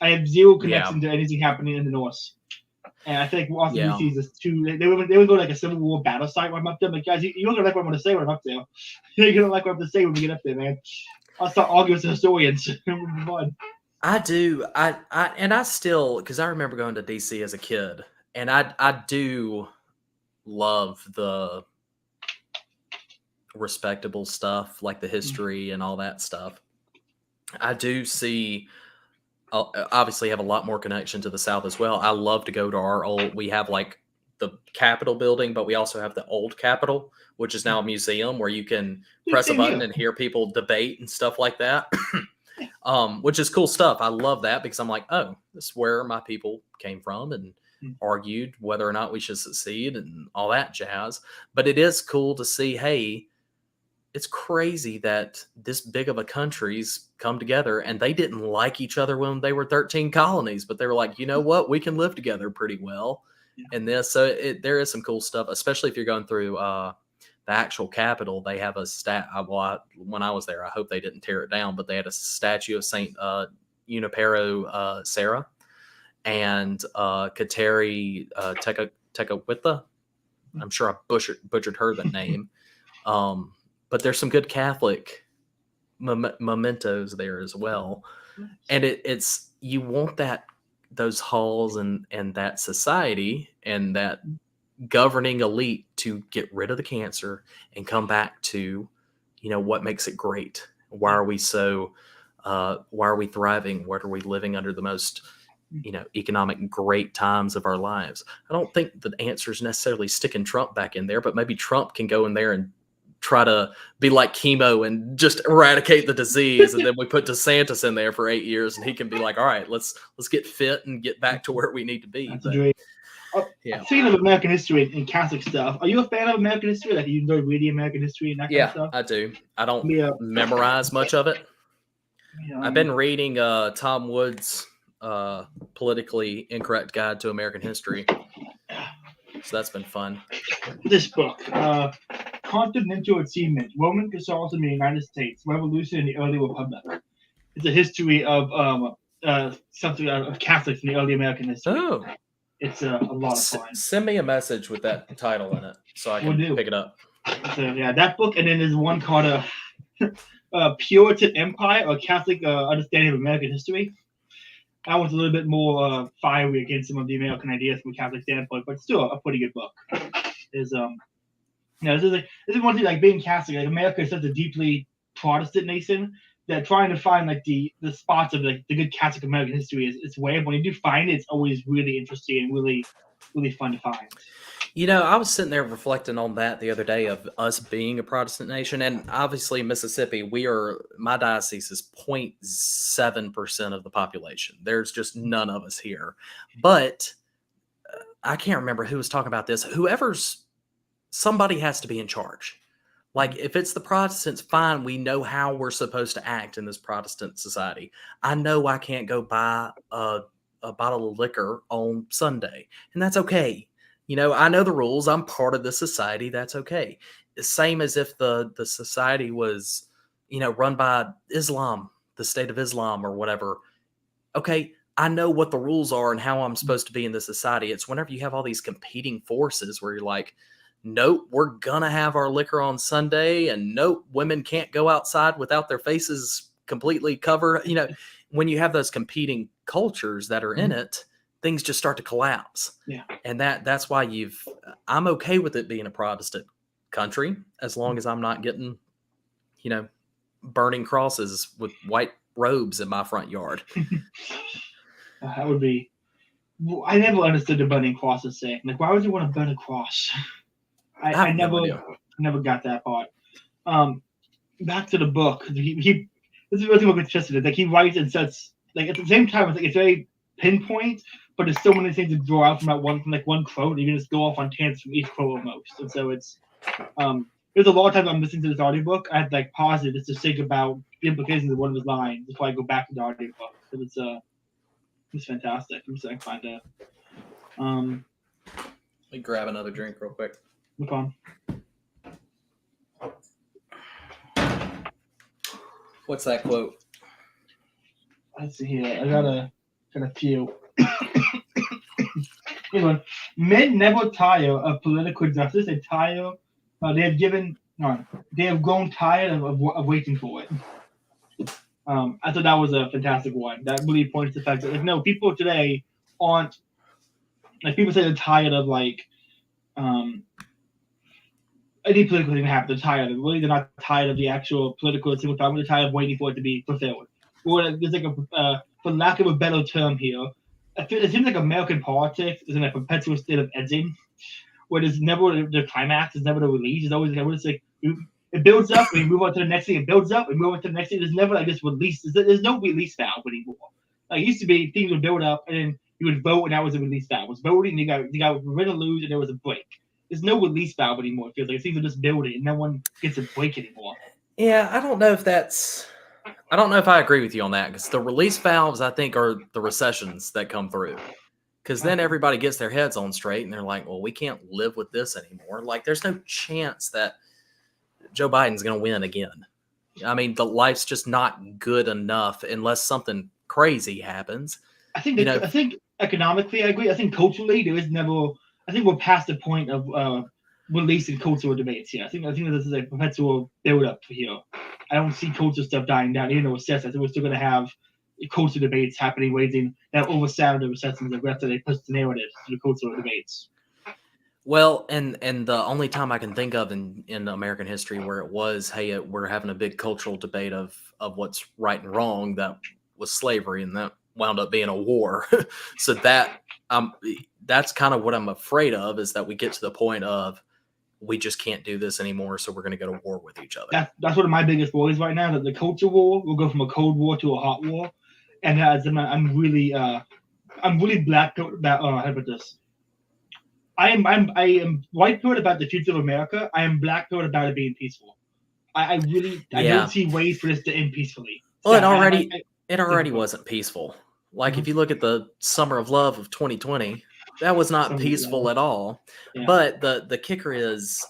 I have zero connection to anything happening in the North. And I think Washington D.C. is just too. They would go like a Civil War battle site when I'm up there. I'm like, guys, you're gonna like what I'm gonna say when I'm up there. You're gonna like what I'm gonna say when we get up there, man. I'll start arguing with the historians. It'll be fun. I do. I still, because I remember going to DC as a kid, and I do love the respectable stuff like the history and all that stuff. I do see, obviously have a lot more connection to the South as well. I love to go to our old, we have like the Capitol building, but we also have the old Capitol, which is now a museum where you can press a button and hear people debate and stuff like that. Which is cool stuff. I love that because I'm like, oh, this is where my people came from and argued whether or not we should succeed and all that jazz. But it is cool to see, hey, it's crazy that this big of a country's come together and they didn't like each other when they were 13 colonies, but they were like, you know what, we can live together pretty well. In this. So there is some cool stuff, especially if you're going through the actual Capitol. They have a when I was there, I hope they didn't tear it down, but they had a statue of Saint Junipero Serra and Kateri Tekakwitha. I'm sure I butchered her name. But there's some good Catholic mementos there as well. And it's you want those halls and that society and that governing elite to get rid of the cancer and come back to, what makes it great. Why are we thriving? What are we living under the most, economic great times of our lives? I don't think the answer is necessarily sticking Trump back in there, but maybe Trump can go in there and try to be like chemo and just eradicate the disease. And then we put DeSantis in there for 8 years and he can be like, all right, let's get fit and get back to where we need to be. Speaking of American history and Catholic stuff, are you a fan of American history? Like, you enjoy reading American history and that kind of stuff? I do. I don't memorize much of it. I've been reading Tom Wood's Politically Incorrect Guide to American History. So that's been fun. This book, Continental Achievement, Roman Catholicism in the United States, Revolution in the Early Republic. It's a history of something of Catholics in the early American history. Oh. It's a lot of fun. Send me a message with that title in it so I can pick it up. So, that book, and then there's one called Puritan Empire, or Catholic Understanding of American History. That one's a little bit more fiery against some of the American ideas from a Catholic standpoint, but still a pretty good book. This is one thing, like being Catholic. Like, America is such a deeply Protestant nation that trying to find like the spots of like the good Catholic American history is way. When you do find it, it's always really interesting and really, really fun to find. I was sitting there reflecting on that the other day of us being a Protestant nation, and obviously Mississippi, my diocese is 0.7% of the population. There's just none of us here. But I can't remember who was talking about this. Somebody has to be in charge. Like, if it's the Protestants, fine, we know how we're supposed to act in this Protestant society. I know I can't go buy a bottle of liquor on Sunday, and that's okay. I know the rules. I'm part of the society. That's okay. Same as if the society was, run by Islam, the state of Islam or whatever. Okay, I know what the rules are and how I'm supposed to be in the society. It's whenever you have all these competing forces where you're like, nope, we're going to have our liquor on Sunday, and nope, women can't go outside without their faces completely covered. When you have those competing cultures that are in it, things just start to collapse. Yeah. And that's why I'm okay with it being a Protestant country, as long as I'm not getting, burning crosses with white robes in my front yard. That would be, I never understood the burning crosses thing. Like, why would you want to burn a cross? I never got that part. Back to the book. This is really what Chesterton. Like, he writes in such like at the same time, it's very pinpoint, but there's so many things to draw out from one quote. You can just go off on tangents from each quote almost, and so it's there's a lot of times I'm listening to this audiobook, I had to pause it just to think about the implications of one of his lines before I go back to the audiobook because it's fantastic. I'm just gonna find it. Let me grab another drink real quick. Look on. What's that quote? Let's see here. I got a few. Here's one. Men never tire of political justice. They tire. They have grown tired of waiting for it. I thought that was a fantastic one. That really points to the fact that no, people today aren't people say they're tired of any political thing to happen. They're tired of it. Really, they're not tired of the actual political single time. They're tired of waiting for it to be fulfilled. Or there's for lack of a better term here, it seems like American politics is in a perpetual state of edging, where there's never the climax, there's never the release. It's always it builds up, and we move on to the next thing. It builds up, and we move on to the next thing. There's never this release. There's no release valve anymore. It used to be things would build up, and then you would vote, and that was a release valve. It was voting, you got win or lose, and there was a break. There's no release valve anymore. It feels like things are just building, and no one gets a break anymore. Yeah, I don't know if I agree with you on that, because the release valves, I think, are the recessions that come through. Because then everybody gets their heads on straight, and they're like, well, we can't live with this anymore. There's no chance that Joe Biden's going to win again. I mean, the life's just not good enough unless something crazy happens. I think economically, I agree. I think culturally, there is never. I think we're past the point of releasing cultural debates here. I think this is a perpetual build-up here. I don't see culture stuff dying down. Even though it's I think we're still going to have culture debates happening, waiting that overshadow the recessions of after they push the narrative to the cultural debates. Well, and the only time I can think of in American history where it was, hey, we're having a big cultural debate of what's right and wrong, that was slavery, and that wound up being a war. So that's kind of what I'm afraid of, is that we get to the point of we just can't do this anymore, so we're going to go to war with each other. That's one of my biggest worries right now, that the culture war will go from a cold war to a hot war. And I'm really black about how about this. I am white pilled about the future of America. I am black pilled about it being peaceful. I don't see ways for this to end peacefully. Well, it already wasn't peaceful. If you look at the Summer of Love of 2020, that was not peaceful at all. Yeah. But the kicker is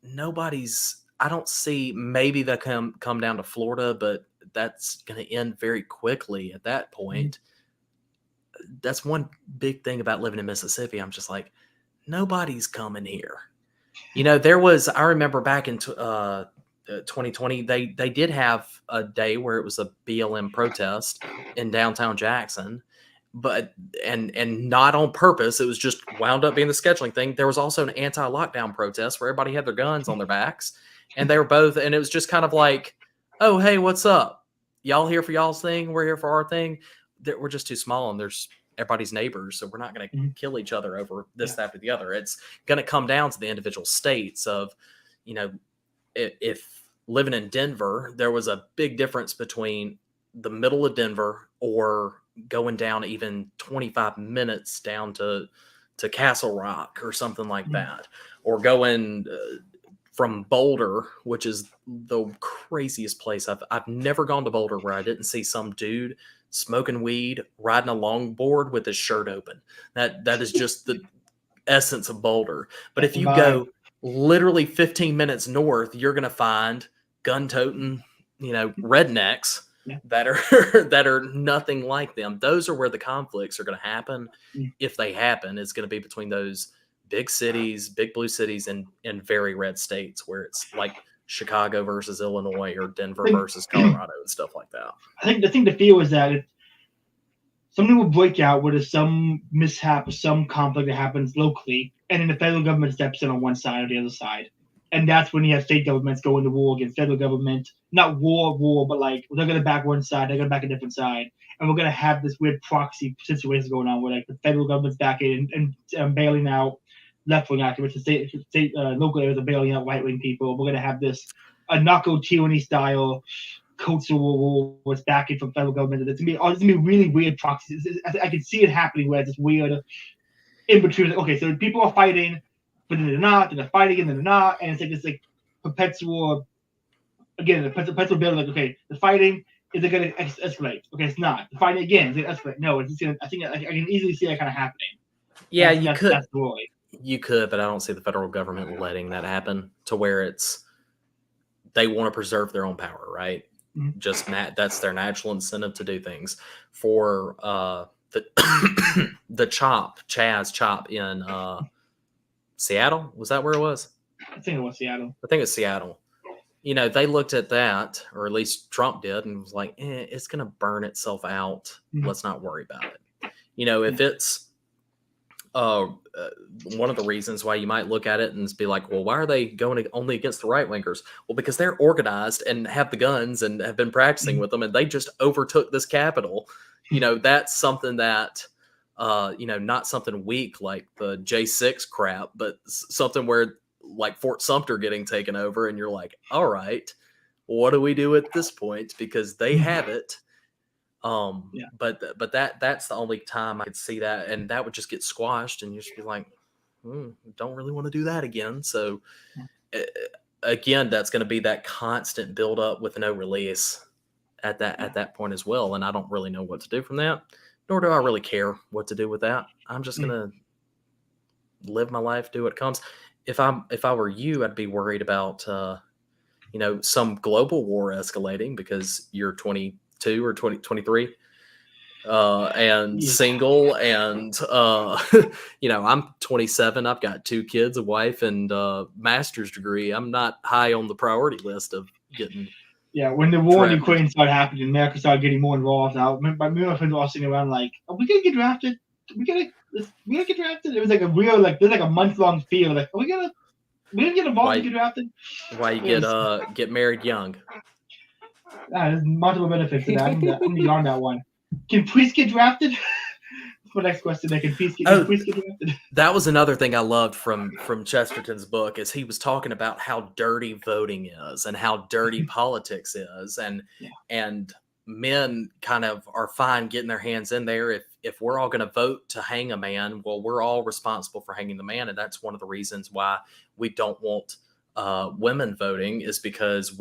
I don't see, maybe they'll come down to Florida, but that's going to end very quickly at that point. Mm-hmm. That's one big thing about living in Mississippi. I'm just like, nobody's coming here. I remember back in 2020, they did have a day where it was a BLM protest in downtown Jackson, but and not on purpose. It was just wound up being the scheduling thing. There was also an anti-lockdown protest where everybody had their guns on their backs, and they were both, and it was just kind of like, oh, hey, what's up? Y'all here for y'all's thing? We're here for our thing. We're just too small, and there's everybody's neighbors, so we're not going to kill each other over this, that, or the other. It's going to come down to the individual states of, if living in Denver, there was a big difference between the middle of Denver or going down even 25 minutes down to Castle Rock or something like that, or going from Boulder, which is the craziest place. I've never gone to Boulder where I didn't see some dude smoking weed, riding a longboard with his shirt open. That is just the essence of Boulder. But if you go literally 15 minutes north, you're going to find gun-toting, rednecks that are nothing like them. Those are where the conflicts are going to happen. If they happen, it's going to be between those big cities, big blue cities, and very red states, where it's like Chicago versus Illinois or Denver versus Colorado and stuff like that. I think the thing to feel is that something will break out where there's some mishap, some conflict that happens locally, and then the federal government steps in on one side or the other side. And that's when you have state governments go into war against federal government. Not war, but they're going to back one side, they're going to back a different side. And we're going to have this weird proxy situation going on where the federal government's backing and bailing out left-wing activists, the local areas are bailing out right-wing people. We're going to have this a narco tyranny style cultural wars backing from federal government. It's gonna be really weird proxies. I can see it happening where it's this weird in between. Like, okay, so people are fighting, but then they're not. Then they're fighting, and then they're not. And it's like this like perpetual. Again, the perpetual build. Like, okay, the fighting is it going to escalate? Okay, it's not. The fighting again is it escalate? No, it's just gonna. I think I can easily see that kind of happening. Yeah, that's the way. You could, but I don't see the federal government letting that happen to where they want to preserve their own power, right? Mm-hmm. Just that's their natural incentive to do things. For the the Chaz Chop in Seattle, was that where it was? I think it was Seattle. I think it's Seattle. You know, they looked at that, or at least Trump did, and was like, it's going to burn itself out. Mm-hmm. Let's not worry about it. You know, if it's one of the reasons why you might look at it and be like, well, why are they going only against the right wingers? Well, because they're organized and have the guns and have been practicing with them, and they just overtook this Capitol. You know, that's something that, you know, not something weak like the J6 crap, but something where like Fort Sumter getting taken over, and you're like, all right, what do we do at this point? Because they have it. But that's the only time I could see that, and that would just get squashed, and you just be like, don't really want to do that again. So again, that's going to be that constant build up with no release at that point as well. And I don't really know what to do from that, nor do I really care what to do with that. I'm just going to live my life, do what comes. If I were you, I'd be worried about, you know, some global war escalating because you're 22 or 23 and single, and you know, I'm 27, I've got 2 kids, a wife, and master's degree. I'm not high on the priority list of getting when the war in Ukraine started happening, America started getting more involved. Me and my friends were all sitting around like, are we gonna get drafted? We gonna get drafted? It was like a real, like, there's like a month-long fear, like, we gonna get involved and get drafted? Why you get married young? There's multiple benefits to that. I'm beyond that one. Can priests get drafted? That's my next question. Can priests get drafted? That was another thing I loved from Chesterton's book, is he was talking about how dirty voting is and how dirty politics is, and men kind of are fine getting their hands in there. If we're all going to vote to hang a man, well, we're all responsible for hanging the man, and that's one of the reasons why we don't want women voting, is because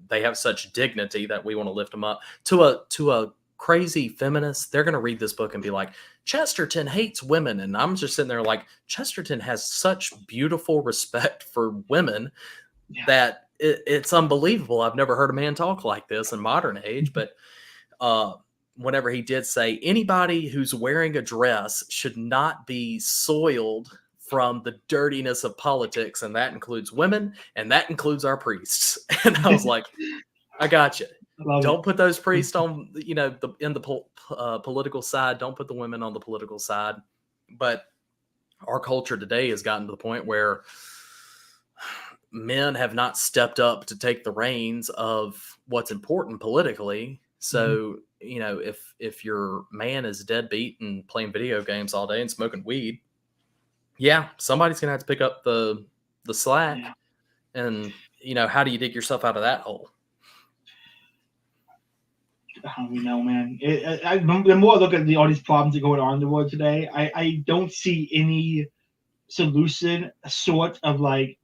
they have such dignity that we want to lift them up. To a crazy feminist, they're going to read this book and be like, Chesterton hates women. And I'm just sitting there like, Chesterton has such beautiful respect for women that it's unbelievable. I've never heard a man talk like this in modern age. But whenever he did say, anybody who's wearing a dress should not be soiled from the dirtiness of politics, and that includes women, and that includes our priests. And I was like, I got you. Don't put those priests on, you know, in the political side. Don't put the women on the political side. But our culture today has gotten to the point where men have not stepped up to take the reins of what's important politically. So, you know, if your man is deadbeat and playing video games all day and smoking weed, somebody's gonna have to pick up the slack. And, you know, how do you dig yourself out of that hole? I don't really know, man. The more I look at all these problems that are going on in the world today, I don't see any solution short of like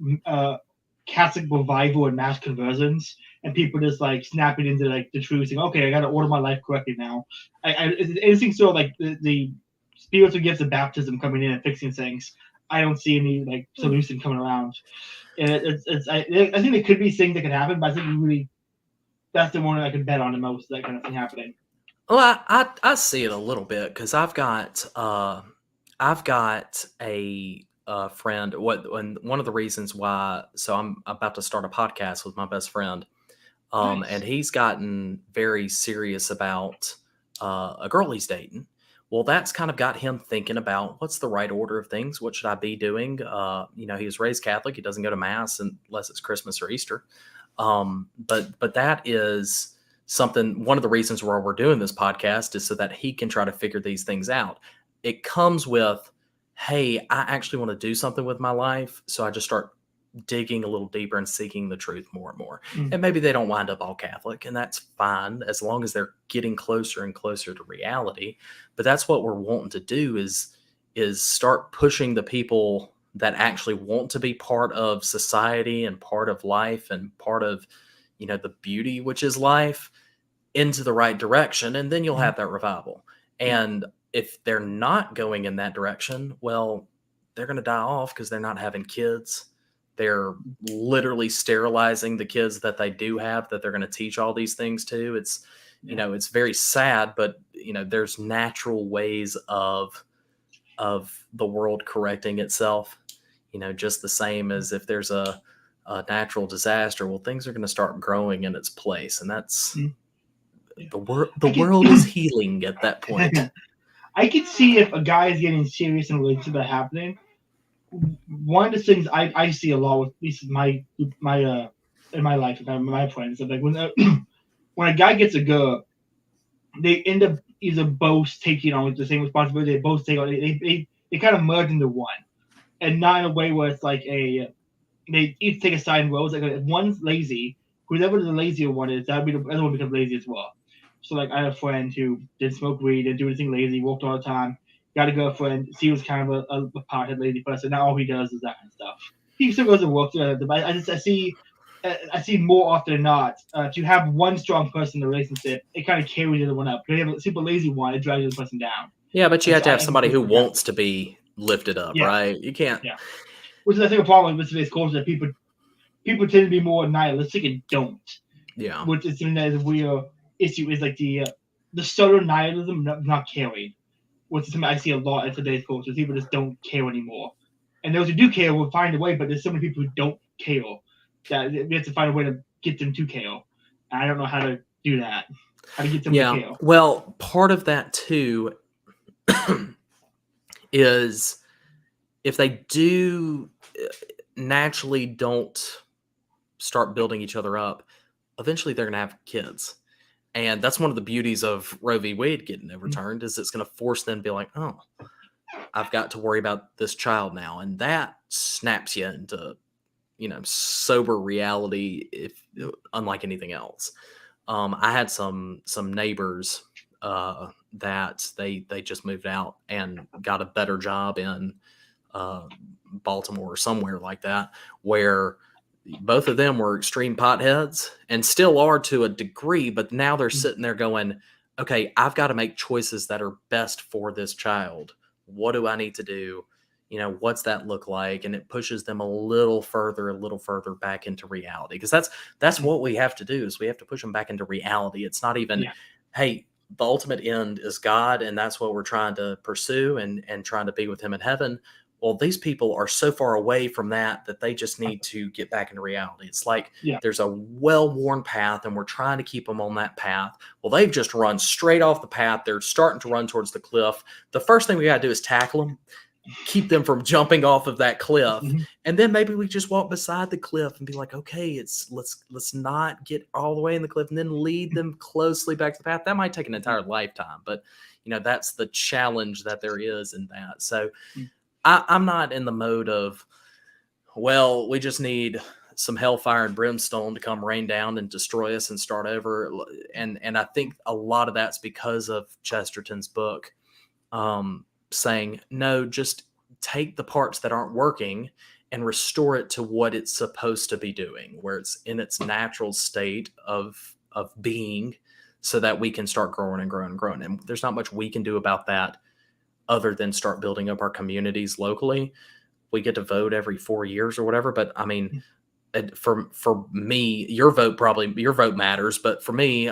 Catholic revival and mass conversions, and people just like snapping into like the truth, saying, "Okay, I got to order my life correctly now." Anything sort of like the spiritual gifts of baptism coming in and fixing things. I don't see any like solution coming around. I think there could be things that could happen, but I think really that's the one I could bet on the most, that kind of thing happening. Well, I see it a little bit, because I've got a friend. One of the reasons why, so I'm about to start a podcast with my best friend, nice. And he's gotten very serious about a girl he's dating. Well, that's kind of got him thinking about what's the right order of things. What should I be doing? You know, he was raised Catholic. He doesn't go to mass unless it's Christmas or Easter. But that is something, one of the reasons why we're doing this podcast is so that he can try to figure these things out. It comes with, hey, I actually want to do something with my life. So I just start digging a little deeper and seeking the truth more and more. Mm. And maybe they don't wind up all Catholic, and that's fine as long as they're getting closer and closer to reality. But that's what we're wanting to do is start pushing the people that actually want to be part of society and part of life and part of, the beauty, which is life, into the right direction. And then you'll have that revival. And if they're not going in that direction, well, they're going to die off because they're not having kids. They're literally sterilizing the kids that they do have, that they're going to teach all these things to. It's, it's very sad, but there's natural ways of the world correcting itself. Just the same as if there's a natural disaster, well, things are going to start growing in its place, and that's the world is healing at that point. I can see if a guy is getting serious in a relationship that happening. One of the things I see a lot with at least my in my life, my friends, like when when a guy gets a girl, they end up either both taking on the same responsibility. They both take on they kind of merge into one, and not in a way where it's like they each take a side and roles. Like if one's lazy, whoever the lazier one is, that would be the other one becomes lazy as well. So like I had a friend who didn't smoke weed, didn't do anything lazy, worked all the time, got a girlfriend. She was kind of a pothead lazy person. Now all he does is that kind of stuff. He still goes to work, but I see more often than not to have one strong person in the relationship, it kind of carries the other one up. If you have a super lazy one, it drags the other person down. Yeah, but you have to have somebody who wants to be lifted up, right? You can't. Yeah. Which is I think a problem with today's culture that people tend to be more nihilistic and don't. Yeah. Which is something that is a real issue is like the Sutter Nihilism not caring, which is something I see a lot in today's culture. People just don't care anymore, and those who do care will find a way. But there's so many people who don't care that we have to find a way to get them to care. And I don't know how to do that. How to get them to care. Well, part of that too is if they do naturally don't start building each other up, eventually they're going to have kids. And that's one of the beauties of Roe v. Wade getting overturned is it's going to force them to be like, oh, I've got to worry about this child now. And that snaps you into, sober reality, unlike anything else. I had some neighbors that they just moved out and got a better job in Baltimore or somewhere like that, where both of them were extreme potheads and still are to a degree, but now they're sitting there going, okay, I've got to make choices that are best for this child. What do I need to do? What's that look like? And it pushes them a little further back into reality. Because that's what we have to do is we have to push them back into reality. It's not even, hey, the ultimate end is God, and that's what we're trying to pursue and trying to be with him in heaven. Well, these people are so far away from that they just need to get back into reality. It's like there's a well-worn path and we're trying to keep them on that path. Well, they've just run straight off the path. They're starting to run towards the cliff. The first thing we got to do is tackle them, keep them from jumping off of that cliff. And then maybe we just walk beside the cliff and be like, okay, let's not get all the way in the cliff and then lead them closely back to the path. That might take an entire lifetime, but that's the challenge that there is in that. So I'm not in the mode of, well, we just need some hellfire and brimstone to come rain down and destroy us and start over. And I think a lot of that's because of Chesterton's book, saying, no, just take the parts that aren't working and restore it to what it's supposed to be doing, where it's in its natural state of being, so that we can start growing and growing and growing. And there's not much we can do about that other than start building up our communities locally. We get to vote every 4 years or whatever. But I mean, for me, your vote matters. But for me,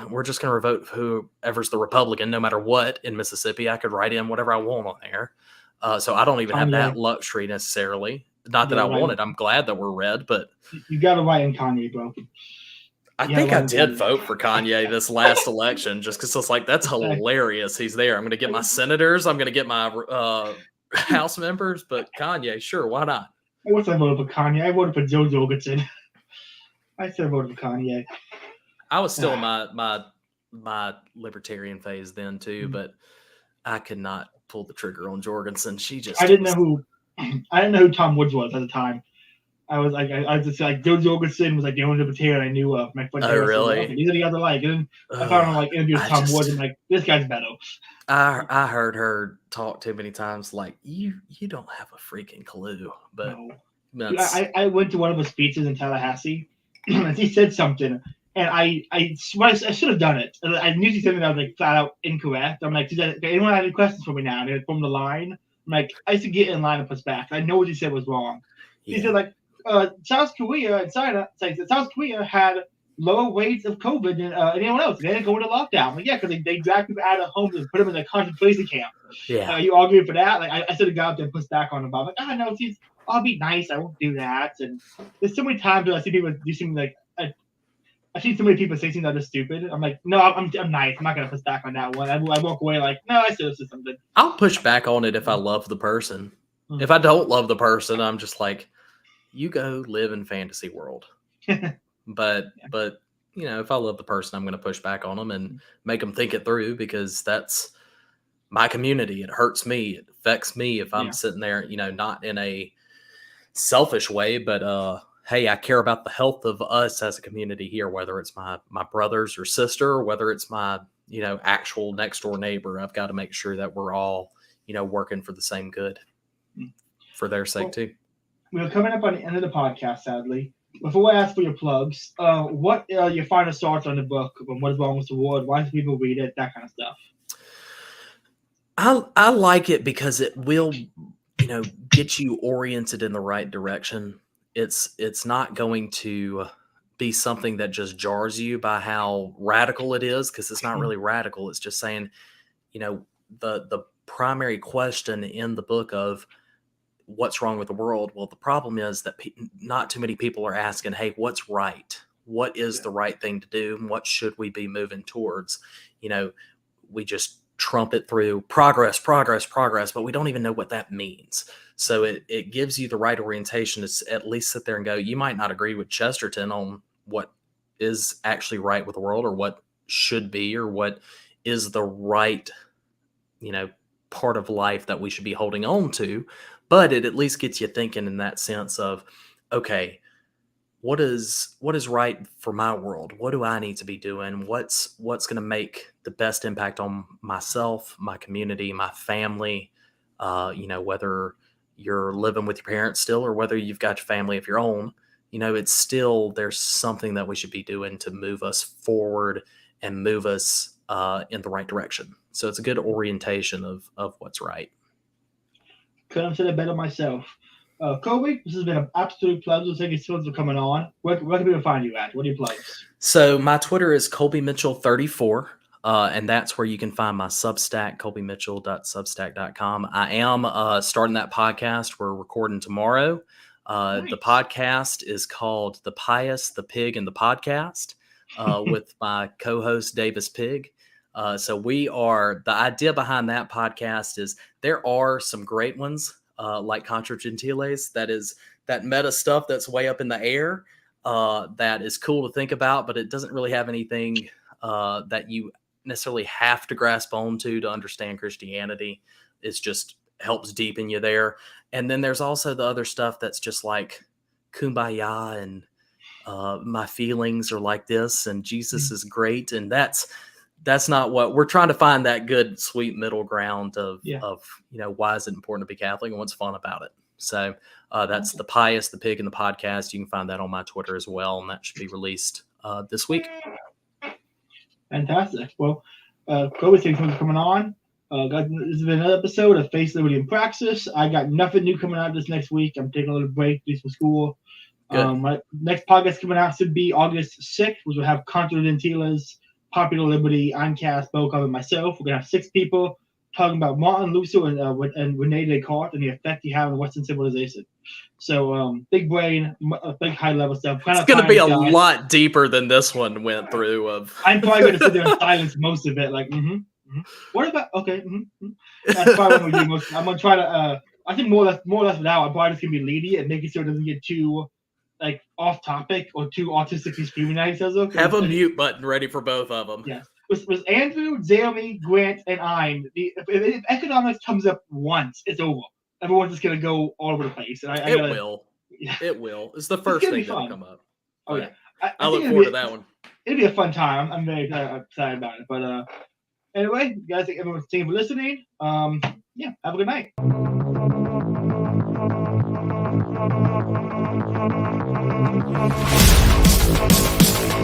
we're just going to vote whoever's the Republican, no matter what. In Mississippi, I could write in whatever I want on there. So I don't even have that luxury necessarily. Not that I want it. I'm glad that we're red, but you got to write in Kanye, bro. I think I did vote for Kanye this last election just because it's like, that's hilarious. He's there. I'm going to get my senators. I'm going to get my House members. But Kanye, sure, why not? I wish I voted for Kanye. I voted for Joe Jorgensen. I still voted for Kanye. I was still in my libertarian phase then too, but I could not pull the trigger on Jorgensen. I didn't know who Tom Woods was at the time. I was like, I was just like, Joe Jorgensen was like the only libertarian I knew of. My friend Taylor said, really? okay, these are the guys I like. And then I found him like interview with Tom Woods. I'm like, this guy's better. I heard her talk too many times. Like you don't have a freaking clue. But no. Dude, I went to one of his speeches in Tallahassee, and he said something, and I should have done it. And I knew he said that I was like flat out incorrect. I'm like, anyone have any questions for me now? And they from the line. I'm like, I used to get in line and push back. I know what he said was wrong. Yeah. He said like, South Korea and China, South Korea had lower rates of COVID than anyone else. They didn't go into lockdown. I'm like, yeah, because they dragged people out of homes and put them in a concentration camp. Yeah. You arguing for that? Like, I should have got up there and pushed back on him. I'm like, no, I'll be nice. I won't do that. And there's so many times where I see people do something like, I see so many people say things that are stupid. I'm like, no, I'm nice. I'm not going to push back on that one. I walk away like, no, I should have said something. I'll push back on it if I love the person. Mm-hmm. If I don't love the person, I'm just like, you go live in fantasy world. But if I love the person, I'm going to push back on them and make them think it through, because that's my community. It hurts me. It affects me if I'm sitting there, not in a selfish way, but hey, I care about the health of us as a community here, whether it's my brothers or sister, or whether it's my, actual next door neighbor. I've got to make sure that we're all, working for the same good for their sake too. We're coming up on the end of the podcast, sadly. Before I ask for your plugs, what are your final thoughts on the book? What is wrong with the world? Why should people read it? That kind of stuff. I like it because it will, get you oriented in the right direction. It's not going to be something that just jars you by how radical it is, because it's not really radical. It's just saying, the primary question in the book of what's wrong with the world. Well, the problem is that not too many people are asking, hey, what's right? What is the right thing to do? And what should we be moving towards? We just trumpet through progress, but we don't even know what that means. So it gives you the right orientation to at least sit there and go, you might not agree with Chesterton on what is actually right with the world, or what should be, or what is the right, part of life that we should be holding on to. But it at least gets you thinking in that sense of, okay, what is right for my world? What do I need to be doing? What's going to make the best impact on myself, my community, my family? Whether you're living with your parents still, or whether you've got your family of your own, it's still, there's something that we should be doing to move us forward and move us in the right direction. So it's a good orientation of what's right. Couldn't have said it better myself. Kobe, this has been an absolute pleasure. Thank you so much for coming on. Where can people find you at? What are your plugs? So my Twitter is Colby Mitchell 34. And that's where you can find my Substack, colbymitchell.substack.com. I am starting that podcast. We're recording tomorrow. Nice. The podcast is called The Pious, the Pig, and the Podcast with my co-host Davis Pig. So the idea behind that podcast is there are some great ones like Contra Gentiles. That is that meta stuff that's way up in the air that is cool to think about, but it doesn't really have anything that you necessarily have to grasp onto to understand Christianity. It's just helps deepen you there. And then there's also the other stuff that's just like kumbaya and my feelings are like this and Jesus is great. And that's not what we're trying to find, that good, sweet middle ground of why is it important to be Catholic and what's fun about it. So that's The Pious, the Pig, and the Podcast. You can find that on my Twitter as well. And that should be released this week. Fantastic. Well, Kobe, thanks for coming on. Guys, this has been another episode of Faith, Liberty, and Praxis. I got nothing new coming out this next week. I'm taking a little break, do some school. My next podcast coming out should be August 6th, which will have Contra Gentiles, Popular Liberty, Ancast, Bocov, and myself. We're going to have 6 people talking about Martin Luther and Rene Descartes and the effect he had on Western civilization. So big brain, big high-level stuff. It's going to be a lot deeper than this one went through. I'm probably going to sit there and silence most of it. Like, What about, okay, That's probably what we do most. I'm going to try to, I think more or less now, I'm probably just going to be leading and making sure it doesn't get too off topic or too autistically screaming at each other. Have a mute button ready for both of them. Yes. With Andrew, Jeremy, Grant, and I'm, if economics comes up once, it's over. Everyone's just going to go all over the place. And it will. Yeah. It will. It's the first gonna be thing that'll fun. come up. Oh But yeah, I think look forward to that one. It'll be a fun time. I'm very excited about it. But anyway, guys, thank everyone for listening. Yeah, have a good night.